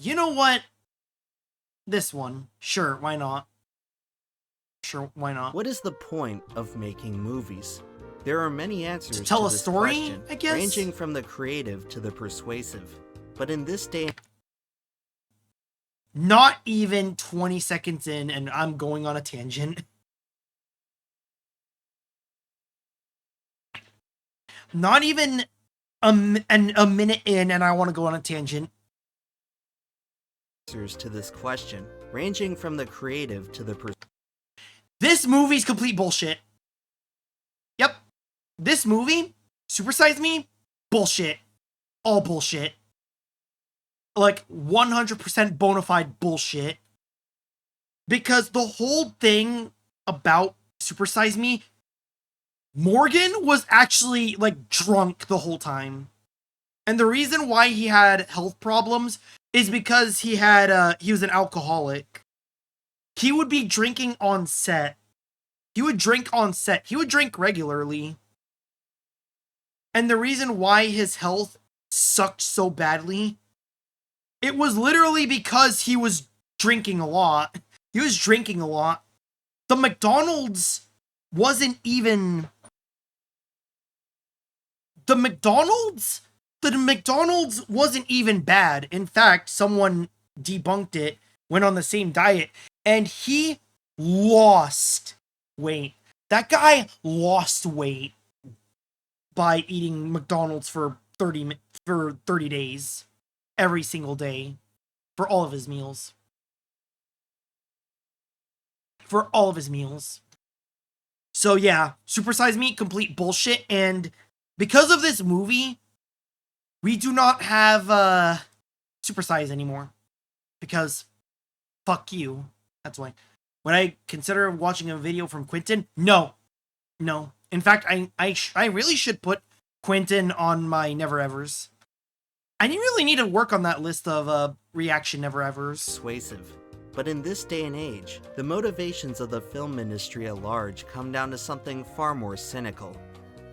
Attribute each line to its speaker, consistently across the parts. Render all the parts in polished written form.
Speaker 1: You know what? This one. Sure, why not? Sure, why not?
Speaker 2: What is the point of making movies? There are many answers
Speaker 1: To tell a
Speaker 2: this
Speaker 1: story,
Speaker 2: question,
Speaker 1: I guess?
Speaker 2: ranging from the creative to the persuasive. But in this day...
Speaker 1: Not even 20 seconds in, and I'm going on a tangent. Not even a minute in, and I want to go on a tangent.
Speaker 2: Answers to this question, ranging from the creative to the
Speaker 1: This movie's complete bullshit. Yep. This movie, Super Size Me, bullshit. All bullshit. Like, 100% bona fide bullshit. Because the whole thing about Super Size Me, Morgan was actually, like, drunk the whole time. And the reason why he had health problems is because he was an alcoholic. He would be drinking on set. He would drink on set. He would drink regularly. And the reason why his health sucked so badly, it was literally because he was drinking a lot. He was drinking a lot. The McDonald's wasn't even... The McDonald's wasn't even bad. In fact, someone debunked it, went on the same diet, and he lost weight. That guy lost weight by eating McDonald's for 30 days, every single day, for all of his meals. For all of his meals. So yeah, Super Size Me, complete bullshit, and because of this movie, we do not have Super Size anymore. Because fuck you. That's why. Would I consider watching a video from Quentin? No. No. In fact, I really should put Quentin on my Never Evers. I really need to work on that list of reaction Never Evers.
Speaker 2: Persuasive. But in this day and age, the motivations of the film industry at large come down to something far more cynical.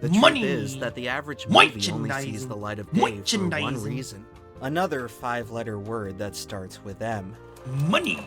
Speaker 2: The truth is that the average movie only sees the light of day for one reason. Another 5-letter word that starts with M.
Speaker 1: Money.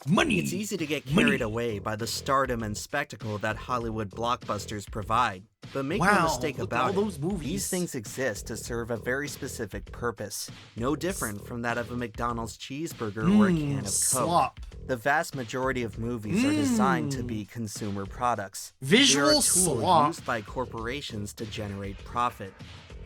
Speaker 1: Money.
Speaker 2: It's easy to get carried away by the stardom and spectacle that Hollywood blockbusters provide. But make no mistake about it, these things exist to serve a very specific purpose. No different from that of a McDonald's cheeseburger or a can of Coke.
Speaker 1: Slop.
Speaker 2: The vast majority of movies are designed to be consumer products.
Speaker 1: Visual
Speaker 2: They are a tool
Speaker 1: slop.
Speaker 2: used by corporations to generate profit.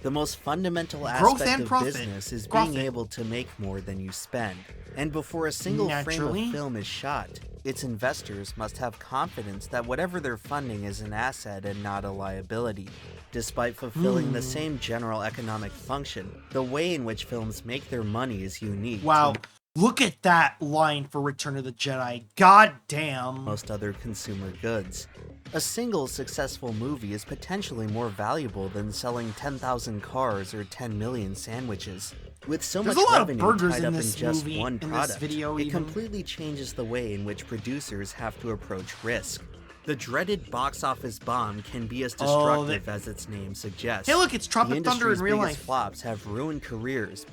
Speaker 2: The most fundamental aspect of business is being able to make more than you spend. And before a single frame of film is shot, its investors must have confidence that whatever they're funding is an asset and not a liability. Despite fulfilling the same general economic function, the way in which films make their money is unique.
Speaker 1: Wow. Look at that line for Return of the Jedi. God damn.
Speaker 2: Most other consumer goods. A single successful movie is potentially more valuable than selling 10,000 cars or 10 million sandwiches. With so much revenue tied up in just one product, it completely changes the way in which producers have to approach risk. The dreaded box office bomb can be as destructive as its name suggests.
Speaker 1: Hey look, it's Tropic Thunder in real life.
Speaker 2: The industry's biggest flops have ruined careers.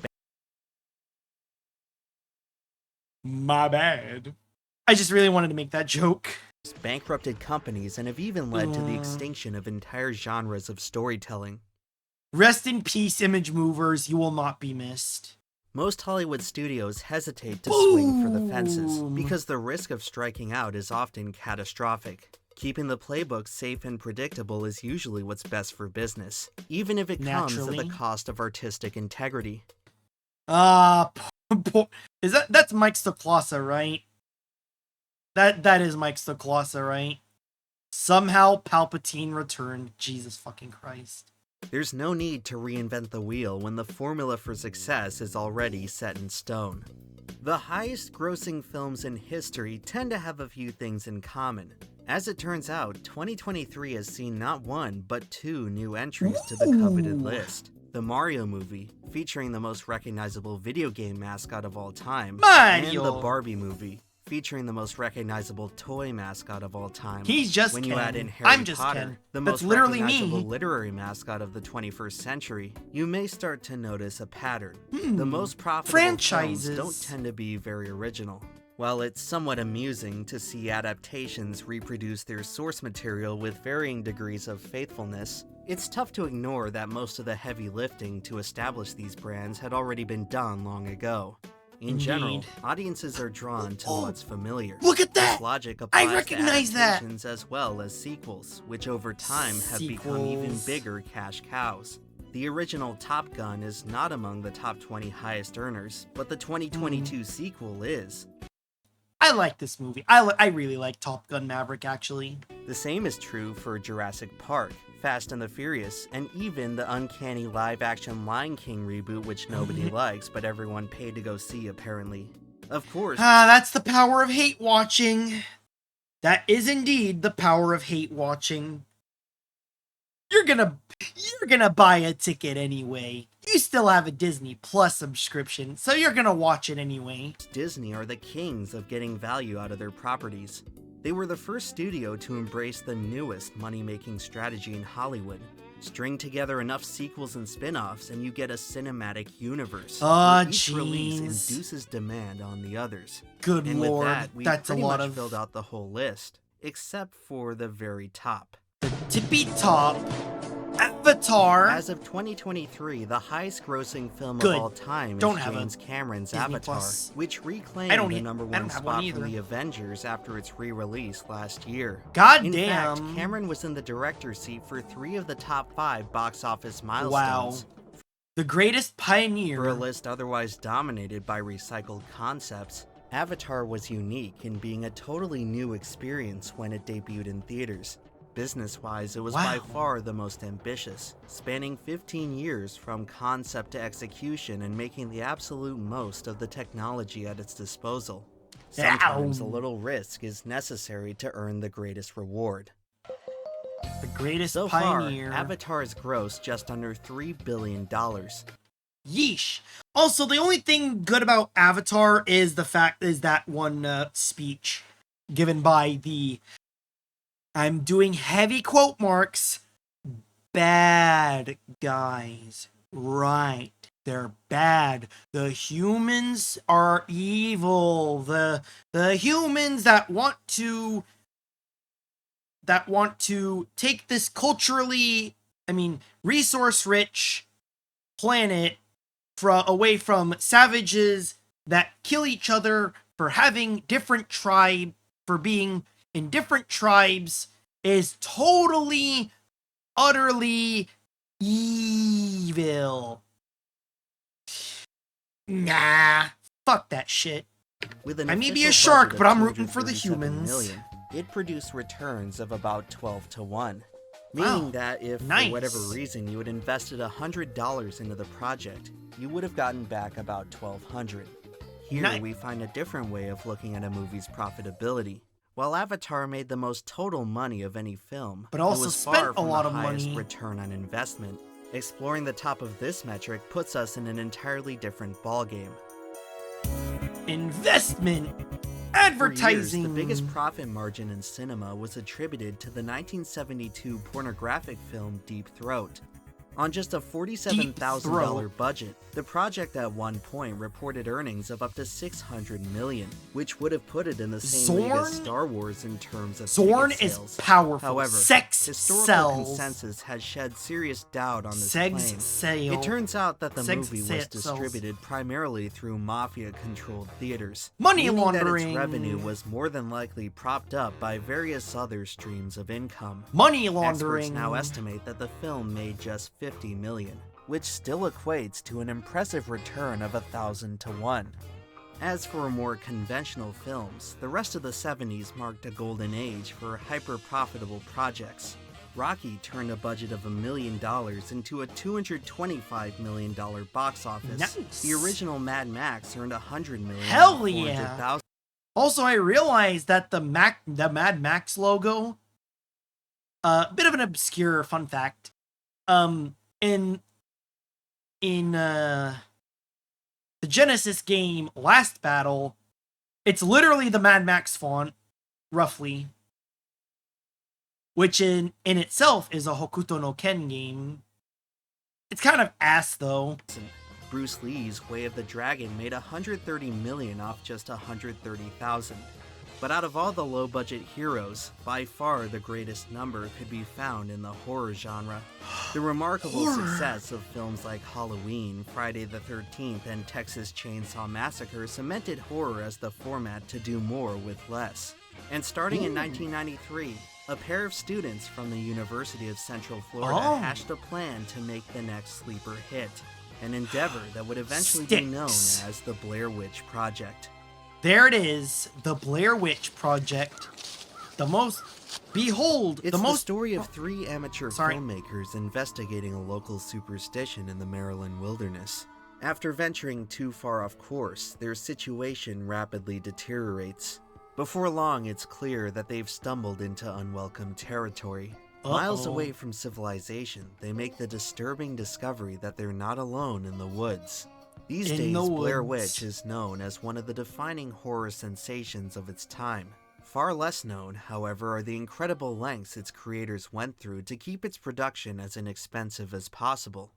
Speaker 1: My bad. I just really wanted to make that joke.
Speaker 2: Bankrupted companies and have even led to the extinction of entire genres of storytelling.
Speaker 1: Rest in peace, Image Movers. You will not be missed.
Speaker 2: Most Hollywood studios hesitate to swing for the fences because the risk of striking out is often catastrophic. Keeping the playbook safe and predictable is usually what's best for business, even if it comes at the cost of artistic integrity.
Speaker 1: Is that's Mike Stoklasa, right? That is Mike Stoklasa, right? Somehow Palpatine returned. Jesus fucking Christ.
Speaker 2: There's no need to reinvent the wheel when the formula for success is already set in stone. The highest grossing films in history tend to have a few things in common. As it turns out, 2023 has seen not one, but 2 new entries to the coveted list. The Mario movie, featuring the most recognizable video game mascot of all time, and the Barbie movie, featuring the most recognizable toy mascot of all time.
Speaker 1: He's just
Speaker 2: when
Speaker 1: Ken.
Speaker 2: you add in Harry
Speaker 1: I'm just
Speaker 2: Potter,
Speaker 1: Ken.
Speaker 2: the
Speaker 1: That's
Speaker 2: most
Speaker 1: literally
Speaker 2: recognizable
Speaker 1: me.
Speaker 2: literary mascot of the 21st century, you may start to notice a pattern. The most profitable
Speaker 1: franchises
Speaker 2: films don't tend to be very original. While it's somewhat amusing to see adaptations reproduce their source material with varying degrees of faithfulness, it's tough to ignore that most of the heavy lifting to establish these brands had already been done long ago. In general, audiences are drawn to what's familiar.
Speaker 1: Look at that!
Speaker 2: This logic applies
Speaker 1: I recognize
Speaker 2: to
Speaker 1: that!
Speaker 2: adaptations as well as sequels, which over time have become even bigger cash cows. The original Top Gun is not among the top 20 highest earners, but the 2022 sequel is.
Speaker 1: I like this movie. I really like Top Gun Maverick, actually.
Speaker 2: The same is true for Jurassic Park, Fast and the Furious, and even the uncanny live-action Lion King reboot which nobody likes, but everyone paid to go see apparently. Of course.
Speaker 1: That's the power of hate watching. That is indeed the power of hate watching. You're gonna buy a ticket anyway. You still have a Disney Plus subscription, so you're gonna watch it anyway.
Speaker 2: Disney are the kings of getting value out of their properties. They were the first studio to embrace the newest money-making strategy in Hollywood. String together enough sequels and spin-offs and you get a cinematic universe.
Speaker 1: Oh,
Speaker 2: each release induces demand on the others.
Speaker 1: Good
Speaker 2: and
Speaker 1: lord,
Speaker 2: with that, we
Speaker 1: that's
Speaker 2: pretty
Speaker 1: a lot
Speaker 2: much
Speaker 1: of...
Speaker 2: filled out the whole list, except for the very top.
Speaker 1: The tippy top, Avatar.
Speaker 2: As of 2023, the highest-grossing film
Speaker 1: Good.
Speaker 2: of all time
Speaker 1: Don't
Speaker 2: is
Speaker 1: have
Speaker 2: James Cameron's
Speaker 1: Disney
Speaker 2: Avatar,
Speaker 1: Plus.
Speaker 2: which reclaimed the number one spot for the Avengers after its re-release last year.
Speaker 1: God
Speaker 2: in
Speaker 1: damn.
Speaker 2: fact, Cameron was in the director's seat for 3 of the top 5 box office milestones.
Speaker 1: Wow. The greatest pioneer.
Speaker 2: For a list otherwise dominated by recycled concepts, Avatar was unique in being a totally new experience when it debuted in theaters. Business-wise, it was by far the most ambitious, spanning 15 years from concept to execution and making the absolute most of the technology at its disposal. Sometimes a little risk is necessary to earn the greatest reward.
Speaker 1: The greatest
Speaker 2: so
Speaker 1: pioneer.
Speaker 2: Far, Avatar's grossed just under $3 billion.
Speaker 1: Yeesh. Also, the only thing good about Avatar is that one speech given by the, I'm doing heavy quote marks, bad guys. Right. They're bad. The humans are evil. The humans that want to take this culturally, resource-rich planet away from savages that kill each other for having for being in different tribes is totally, utterly evil. Nah, fuck that shit. I may be a shark, but I'm rooting for the humans.
Speaker 2: It produced returns of about 12 to 1. Meaning that if, for whatever reason, you had invested $100 into the project, you would have gotten back about $1,200. Here, we find a different way of looking at a movie's profitability. While Avatar made the most total money of any film,
Speaker 1: but also
Speaker 2: it was
Speaker 1: spent
Speaker 2: far from
Speaker 1: a lot
Speaker 2: the
Speaker 1: of
Speaker 2: highest
Speaker 1: money.
Speaker 2: Return on investment. Exploring the top of this metric puts us in an entirely different ballgame.
Speaker 1: Investment! Advertising!
Speaker 2: For years, the biggest profit margin in cinema was attributed to the 1972 pornographic film Deep Throat. On just a $47,000 budget, the project at one point reported earnings of up to $600 million, which would have put it in the same league as Star Wars in terms of ticket sales.
Speaker 1: Is powerful.
Speaker 2: However, historical consensus has shed serious doubt on this claim. It turns out that the movie was distributed primarily through mafia-controlled theaters,
Speaker 1: money laundering.
Speaker 2: That its revenue was more than likely propped up by various other streams of income.
Speaker 1: Money laundering.
Speaker 2: Experts now estimate that the film made just $50 million, which still equates to an impressive return of 1,000 to 1. As for more conventional films, the rest of the 70s marked a golden age for hyper-profitable projects. Rocky turned a budget of $1 million into a $225 million box office.
Speaker 1: Nice.
Speaker 2: The original Mad Max earned $100 million.
Speaker 1: Hell yeah! Also, I realized that the Mad Max logo, bit of an obscure fun fact, in the Genesis game Last Battle, It's literally the Mad Max font, roughly. Which in itself is a Hokuto no Ken game. It's kind of ass, though.
Speaker 2: Bruce Lee's Way of the Dragon made $130 million off just $130,000. But out of all the low-budget heroes, by far the greatest number could be found in the horror genre. The remarkable success of films like Halloween, Friday the 13th, and Texas Chainsaw Massacre cemented horror as the format to do more with less. And starting in 1993, a pair of students from the University of Central Florida hatched a plan to make the next sleeper hit, an endeavor that would eventually be known as the Blair Witch Project.
Speaker 1: There it is, the Blair Witch Project. It's the
Speaker 2: story of three amateur filmmakers investigating a local superstition in the Maryland wilderness. After venturing too far off course, their situation rapidly deteriorates. Before long, it's clear that they've stumbled into unwelcome territory. Miles away from civilization, they make the disturbing discovery that they're not alone in the woods. These days, Blair Witch is known as one of the defining horror sensations of its time. Far less known, however, are the incredible lengths its creators went through to keep its production as inexpensive as possible.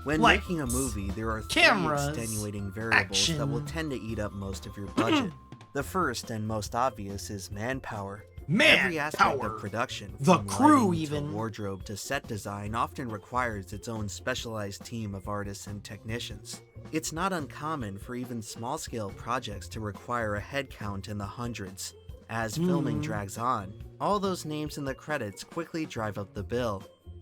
Speaker 2: When making a movie, there are three extenuating variables that will tend to eat up most of your budget. The first and most obvious is manpower. Every aspect of production, from lighting to wardrobe to set design, often requires its own specialized team of artists and technicians. It's not uncommon for even small-scale projects to require a headcount in the hundreds. As filming drags on, all those names in the credits quickly drive up the bill.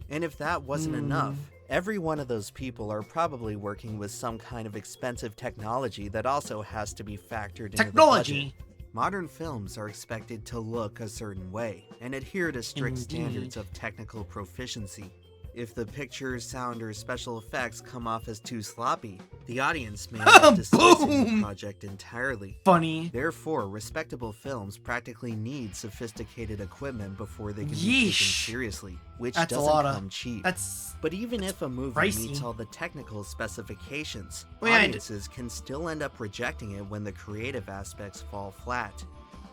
Speaker 2: And if that wasn't enough, every one of those people are probably working with some kind of expensive technology that also has to be factored into the budget. Modern films are expected to look a certain way and adhere to strict standards of technical proficiency. If the picture, sound, or special effects come off as too sloppy, the audience may end up dismissing the project entirely. Therefore, respectable films practically need sophisticated equipment before they can be taken seriously, which doesn't come cheap. But even if a movie meets all the technical specifications, audiences can still end up rejecting it when the creative aspects fall flat.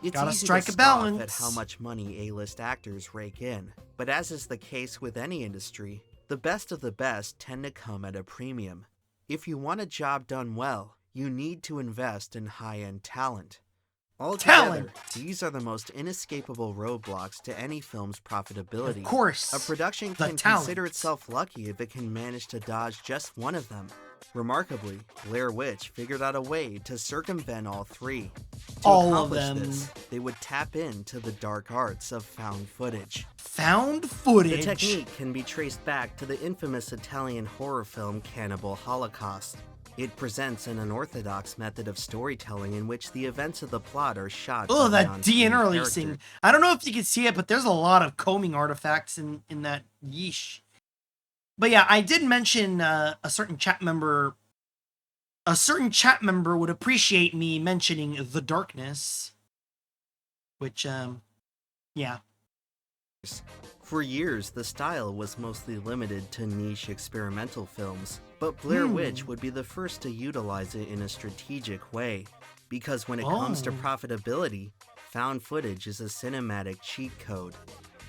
Speaker 2: It's easy to scoff at how much money A-list actors rake in, but as is the case with any industry, the best of the best tend to come at a premium. If you want a job done well, you need to invest in high-end talent. Altogether, these are the most inescapable roadblocks to any film's profitability.
Speaker 1: Of course,
Speaker 2: a production can consider itself lucky if it can manage to dodge just one of them. Remarkably, Blair Witch figured out a way to circumvent all three. To accomplish this, they would tap into the dark arts of found footage. The technique can be traced back to the infamous Italian horror film Cannibal Holocaust. It presents an unorthodox method of storytelling in which the events of the plot are shot.
Speaker 1: Oh, that de-interlacing. I don't know if you can see it, but there's a lot of combing artifacts in that yeesh. But yeah, I did mention a certain chat member would appreciate me mentioning The Darkness. Which, yeah.
Speaker 2: For years, the style was mostly limited to niche experimental films, but Blair Witch would be the first to utilize it in a strategic way, because when it comes to profitability, found footage is a cinematic cheat code.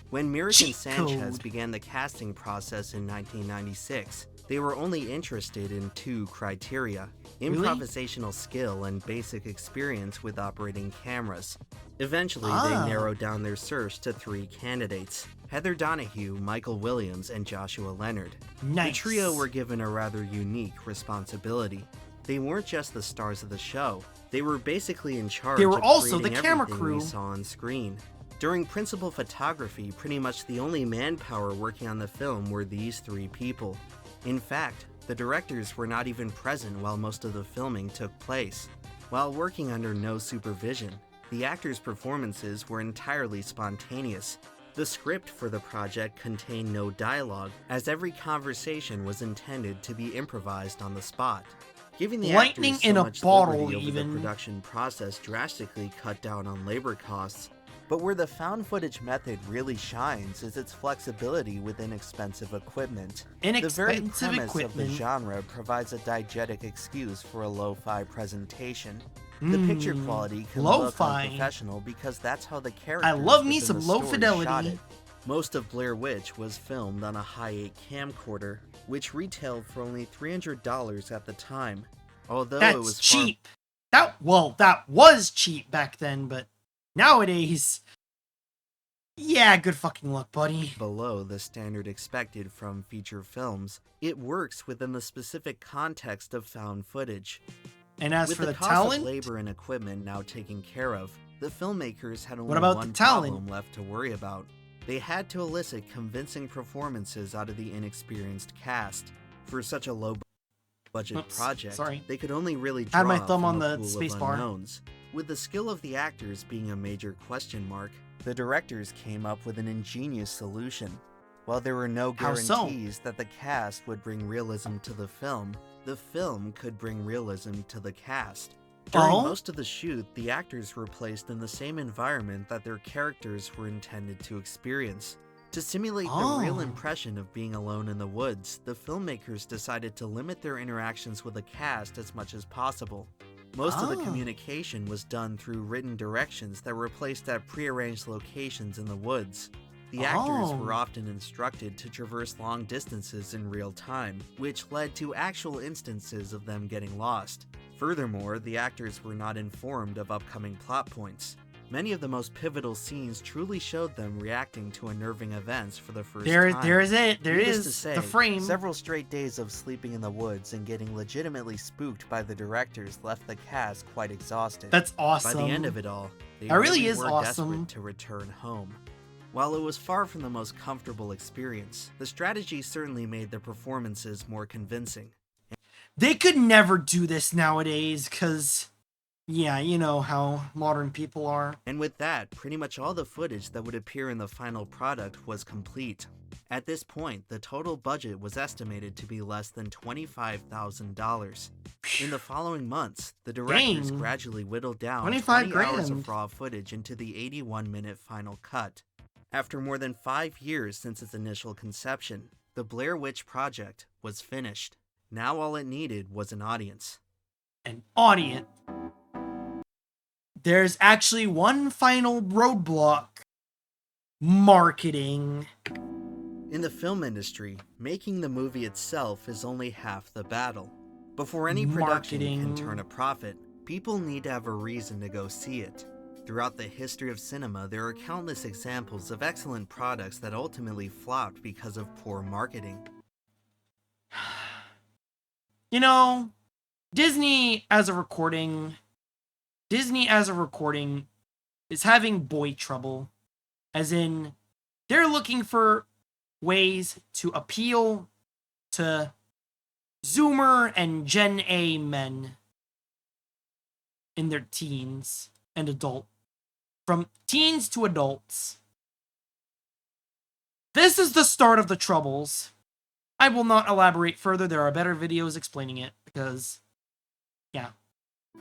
Speaker 2: When Mirek and Sanchez began the casting process in 1996, they were only interested in two criteria: improvisational skill and basic experience with operating cameras. Eventually, they narrowed down their search to three candidates: Heather Donahue, Michael Williams, and Joshua Leonard. The trio were given a rather unique responsibility. They weren't just the stars of the show, they were basically in charge of creating the camera crew we saw on screen. During principal photography, pretty much the only manpower working on the film were these three people. In fact, the directors were not even present while most of the filming took place. While working under no supervision, the actors' performances were entirely spontaneous. The script for the project contained no dialogue, as every conversation was intended to be improvised on the spot. Giving the actors so much liberty over the production process drastically cut down on labor costs, But where the found footage method really shines is its flexibility with inexpensive equipment. The very premise of the genre provides a diegetic excuse for a lo-fi presentation. The picture quality can look unprofessional because that's how the characters within the story shot it. Most of Blair Witch was filmed on a Hi8 camcorder, which retailed for only $300 at the time. Although it was
Speaker 1: cheap. That was cheap back then, but nowadays, yeah, good fucking luck, buddy.
Speaker 2: Below the standard expected from feature films, it works within the specific context of found footage.
Speaker 1: And as
Speaker 2: with
Speaker 1: for the
Speaker 2: cost
Speaker 1: talent,
Speaker 2: of labor and equipment now taken care of, the filmmakers had only
Speaker 1: one
Speaker 2: problem left to worry about. They had to elicit convincing performances out of the inexperienced cast. For such a low-budget project, they could only really draw
Speaker 1: my thumb
Speaker 2: from
Speaker 1: on
Speaker 2: a
Speaker 1: the
Speaker 2: pool
Speaker 1: space
Speaker 2: of
Speaker 1: bar.
Speaker 2: unknowns. With the skill of the actors being a major question mark, the directors came up with an ingenious solution. While there were no guarantees that the cast would bring realism to the film could bring realism to the cast. During most of the shoot, the actors were placed in the same environment that their characters were intended to experience. To simulate the real impression of being alone in the woods, the filmmakers decided to limit their interactions with the cast as much as possible. Most of the communication was done through written directions that were placed at prearranged locations in the woods. The actors were often instructed to traverse long distances in real time, which led to actual instances of them getting lost. Furthermore, the actors were not informed of upcoming plot points. Many of the most pivotal scenes truly showed them reacting to unnerving events for the first time.
Speaker 1: There is
Speaker 2: the
Speaker 1: frame.
Speaker 2: Several straight days of sleeping in the woods and getting legitimately spooked by the directors left the cast quite exhausted.
Speaker 1: That's awesome.
Speaker 2: By the end of it all, they
Speaker 1: really
Speaker 2: were desperate to return home. While it was far from the most comfortable experience, the strategy certainly made the performances more convincing.
Speaker 1: They could never do this nowadays, because, yeah, you know how modern people are.
Speaker 2: And with that, pretty much all the footage that would appear in the final product was complete. At this point, the total budget was estimated to be less than $25,000. In the following months, the directors gradually whittled down 20 hours of raw footage into the 81-minute final cut. After more than 5 years since its initial conception, the Blair Witch Project was finished. Now all it needed was an audience.
Speaker 1: An audience. There's actually one final roadblock. Marketing.
Speaker 2: In the film industry, making the movie itself is only half the battle. Before any production can turn a profit, people need to have a reason to go see it. Throughout the history of cinema, there are countless examples of excellent products that ultimately flopped because of poor marketing.
Speaker 1: You know, Disney as a recording is having boy trouble. As in, they're looking for ways to appeal to Zoomer and Gen A men in their teens and adult. From teens to adults. This is the start of the troubles. I will not elaborate further. There are better videos explaining it because, yeah.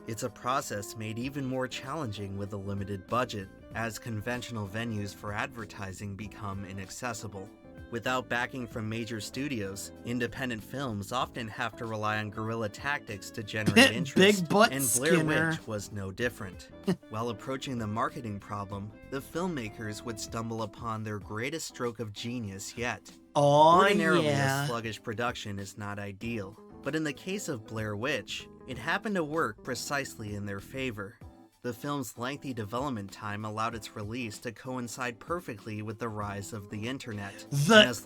Speaker 2: It's a process made even more challenging with a limited budget, as conventional venues for advertising become inaccessible. Without backing from major studios, independent films often have to rely on guerrilla tactics to generate interest,
Speaker 1: Big butt
Speaker 2: and Blair Witch was no different. While approaching the marketing problem, the filmmakers would stumble upon their greatest stroke of genius yet. Ordinarily, a sluggish production is not ideal, but in the case of Blair Witch, it happened to work precisely in their favor. The film's lengthy development time allowed its release to coincide perfectly with the rise of the internet. This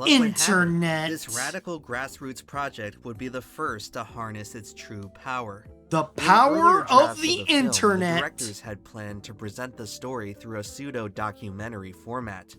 Speaker 2: radical grassroots project would be the first to harness its true power.
Speaker 1: The power of the internet!
Speaker 2: The directors had planned to present the story through a pseudo-documentary format.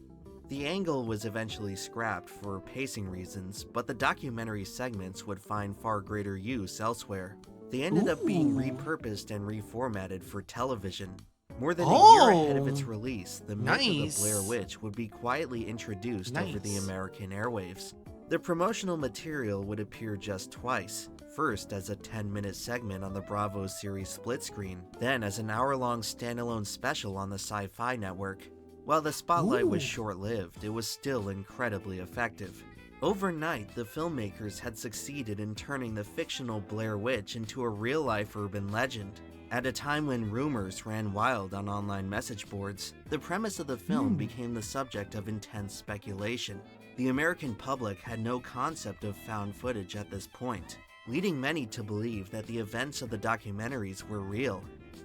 Speaker 2: The angle was eventually scrapped for pacing reasons, but the documentary segments would find far greater use elsewhere. They ended up being repurposed and reformatted for television. More than a year ahead of its release, the myth of the Blair Witch would be quietly introduced over the American airwaves. The promotional material would appear just twice, first as a 10-minute segment on the Bravo series Split Screen, then as an hour-long standalone special on the Sci-Fi Network. While the spotlight was short-lived, it was still incredibly effective. Overnight, the filmmakers had succeeded in turning the fictional Blair Witch into a real-life urban legend. At a time when rumors ran wild on online message boards, the premise of the film became the subject of intense speculation. The American public had no concept of found footage at this point, leading many to believe that the events of the documentaries were real.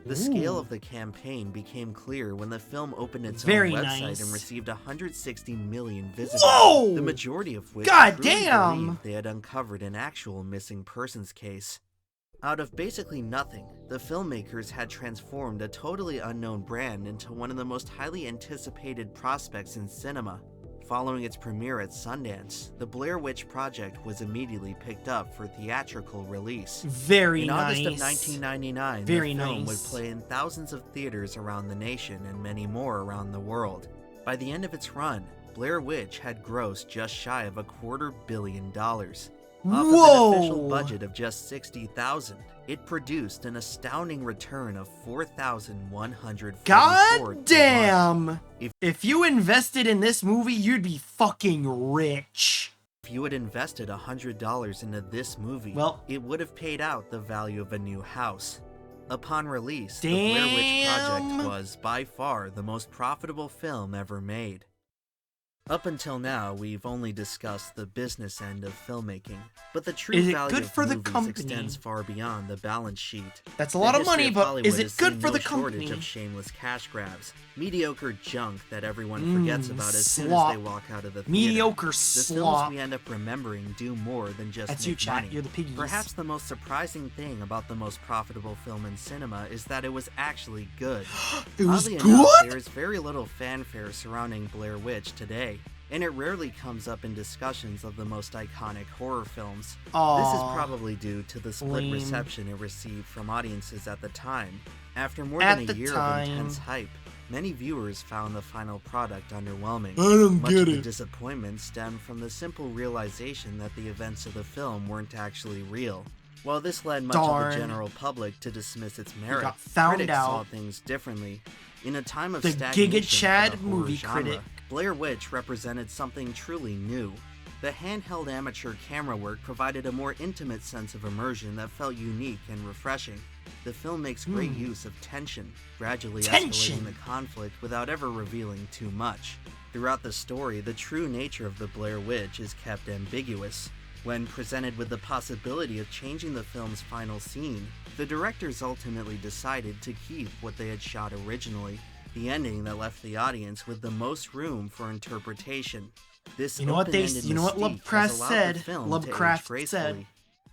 Speaker 2: The scale of the campaign became clear when the film opened its own website and received 160 million visitors, the majority of which believed they had uncovered an actual missing persons case. Out of basically nothing, the filmmakers had transformed a totally unknown brand into one of the most highly anticipated prospects in cinema. Following its premiere at Sundance, the Blair Witch Project was immediately picked up for theatrical release. In August of 1999, the film would play in thousands of theaters around the nation and many more around the world. By the end of its run, Blair Witch had grossed just shy of $250 million. Off of an official budget of just $60,000, it produced an astounding return of $4,144.
Speaker 1: God damn! If you invested in this movie, you'd be fucking rich.
Speaker 2: If you had invested $100 into this movie, it would have paid out the value of a new house. Upon release, the Blair Witch Project was, by far, the most profitable film ever made. Up until now, we've only discussed the business end of filmmaking, but the true value of movies extends far beyond the balance sheet.
Speaker 1: That's a lot of money, but is it good for the company?
Speaker 2: Shortage of shameless cash grabs, mediocre junk that everyone forgets about as soon as they walk out of the theater.
Speaker 1: Mediocre
Speaker 2: The films we end up remembering do more than just make money.
Speaker 1: You're the piggies.
Speaker 2: Perhaps the most surprising thing about the most profitable film in cinema is that it was actually good.
Speaker 1: It was
Speaker 2: Oddly
Speaker 1: good?
Speaker 2: enough, there is very little fanfare surrounding Blair Witch today, and it rarely comes up in discussions of the most iconic horror films. This is probably due to the split reception it received from audiences at the time. After more than a year of intense hype, many viewers found the final product underwhelming. Much of the disappointment stemmed from the simple realization that the events of the film weren't actually real. While this led much of the general public to dismiss its merit, critics saw things differently. In a time of stagnation for the horror genre, Blair Witch represented something truly new. The handheld amateur camera work provided a more intimate sense of immersion that felt unique and refreshing. The film makes great use of tension, gradually escalating the conflict without ever revealing too much. Throughout the story, the true nature of the Blair Witch is kept ambiguous. When presented with the possibility of changing the film's final scene, the directors ultimately decided to keep what they had shot originally, the ending that left the audience with the most room for interpretation. This open-ended mystique has allowed the film to age gracefully.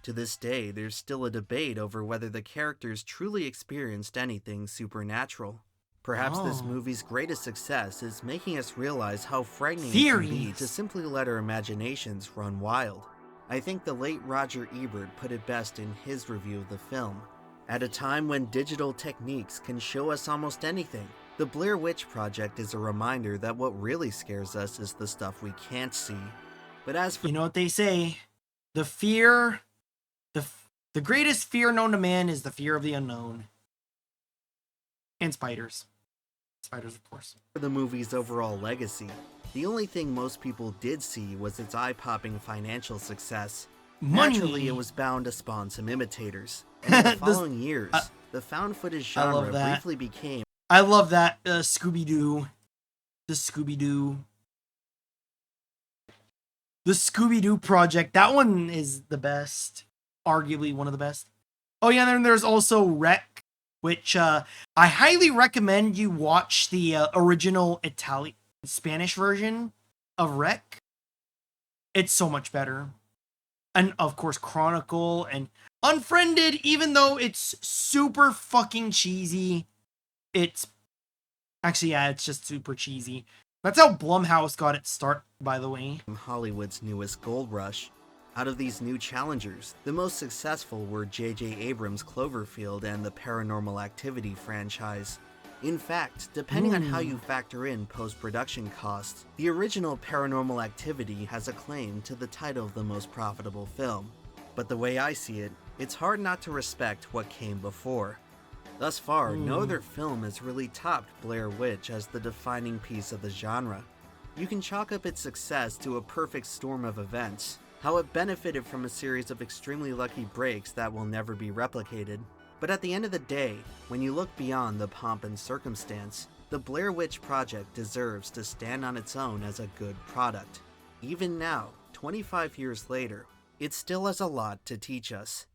Speaker 2: To this day, there's still a debate over whether the characters truly experienced anything supernatural. Perhaps this movie's greatest success is making us realize how frightening it can be to simply let our imaginations run wild. I think the late Roger Ebert put it best in his review of the film. At a time when digital techniques can show us almost anything, the Blair Witch Project is a reminder that what really scares us is the stuff we can't see. But as for—
Speaker 1: You know what they say, the greatest fear known to man is the fear of the unknown. And spiders. Spiders, of course.
Speaker 2: For the movie's overall legacy, the only thing most people did see was its eye-popping financial success.
Speaker 1: Money.
Speaker 2: Naturally, it was bound to spawn some imitators. And in the following years, the found footage genre briefly became—
Speaker 1: I love that Scooby-Doo. The Scooby-Doo project. That one is the best. Arguably one of the best. Oh yeah, and then there's also Wreck, which I highly recommend you watch the original Spanish version of Wreck. It's so much better. And of course Chronicle and Unfriended, even though it's super fucking cheesy. It's actually, it's just super cheesy. That's how Blumhouse got its start, by the way.
Speaker 2: Hollywood's newest gold rush. Out of these new challengers, the most successful were J.J. Abrams' Cloverfield and the Paranormal Activity franchise. In fact, depending on how you factor in post-production costs, the original Paranormal Activity has a claim to the title of the most profitable film. But the way I see it, it's hard not to respect what came before. Thus far, no other film has really topped Blair Witch as the defining piece of the genre. You can chalk up its success to a perfect storm of events, how it benefited from a series of extremely lucky breaks that will never be replicated. But at the end of the day, when you look beyond the pomp and circumstance, the Blair Witch Project deserves to stand on its own as a good product. Even now, 25 years later, it still has a lot to teach us.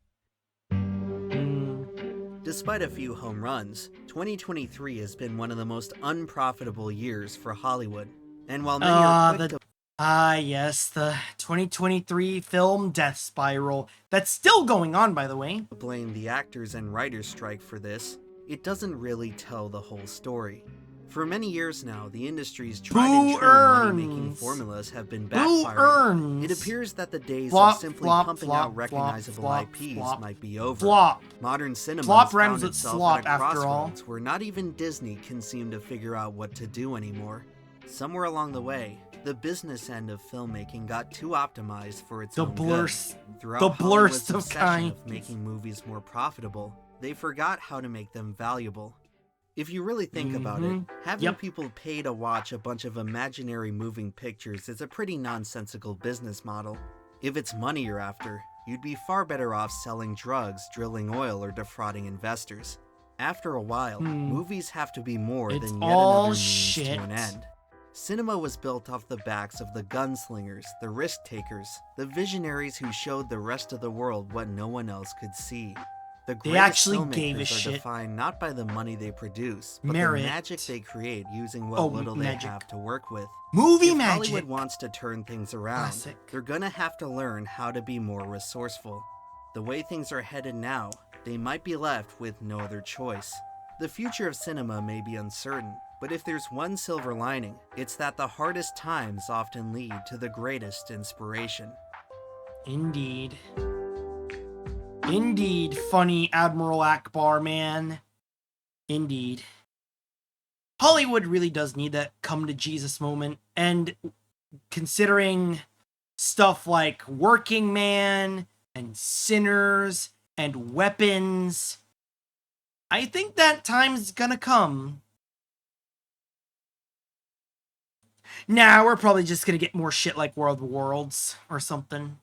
Speaker 2: Despite a few home runs, 2023 has been one of the most unprofitable years for Hollywood. And while many are quick to
Speaker 1: yes, the 2023 film death spiral. That's still going on, by the way.
Speaker 2: Blame the actors and writers strike for this, it doesn't really tell the whole story. For many years now, the industry's tried and true money-making formulas have been backfiring. It appears that the days of simply pumping out recognizable IPs might be over. Modern cinema has found itself at a crossroads where not even Disney can seem to figure out what to do anymore. Somewhere along the way, the business end of filmmaking got too optimized for its own good. Throughout Hollywood's obsession of making movies more profitable, they forgot how to make them valuable. If you really think about it, having people pay to watch a bunch of imaginary moving pictures is a pretty nonsensical business model. If it's money you're after, you'd be far better off selling drugs, drilling oil, or defrauding investors. After a while, movies have to be more than yet another means to an end. Cinema was built off the backs of the gunslingers, the risk-takers, the visionaries who showed the rest of the world what no one else could see. The greatest filmmakers are defined not by the money they produce, but the magic they create using what little they have to work with. If Hollywood wants to turn things around, they're gonna have to learn how to be more resourceful. The way things are headed now, they might be left with no other choice. The future of cinema may be uncertain, but if there's one silver lining, it's that the hardest times often lead to the greatest inspiration.
Speaker 1: Indeed. Indeed, funny Admiral Akbar, man. Indeed. Hollywood really does need that come to Jesus moment, and considering stuff like Working Man and Sinners and Weapons, I think that time's gonna come. Nah, we're probably just gonna get more shit like World of Worlds or something.